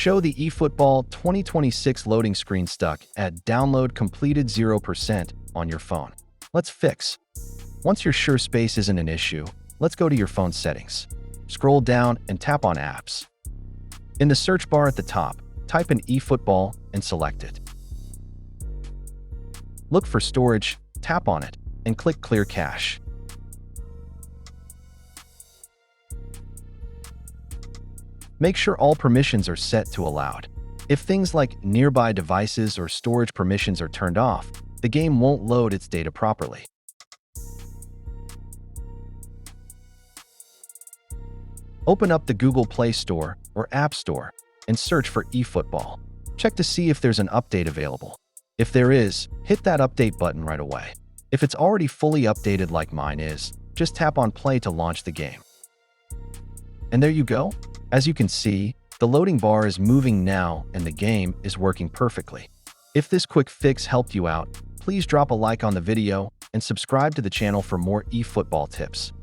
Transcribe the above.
show the eFootball 2026 loading screen stuck at download completed 0% on your phone. Let's fix. Once you're sure space isn't an issue, let's go to your phone settings. Scroll down and tap on Apps. In the search bar at the top, type in eFootball and select it. Look for storage, tap on it, and click Clear Cache. Make sure all permissions are set to allowed. If things like nearby devices or storage permissions are turned off, the game won't load its data properly. Open up the Google Play Store or App Store and search for eFootball. Check to see if there's an update available. If there is, hit that update button right away. If it's already fully updated like mine is, just tap on play to launch the game. And there you go. As you can see, the loading bar is moving now and the game is working perfectly. If this quick fix helped you out, please drop a like on the video and subscribe to the channel for more eFootball tips.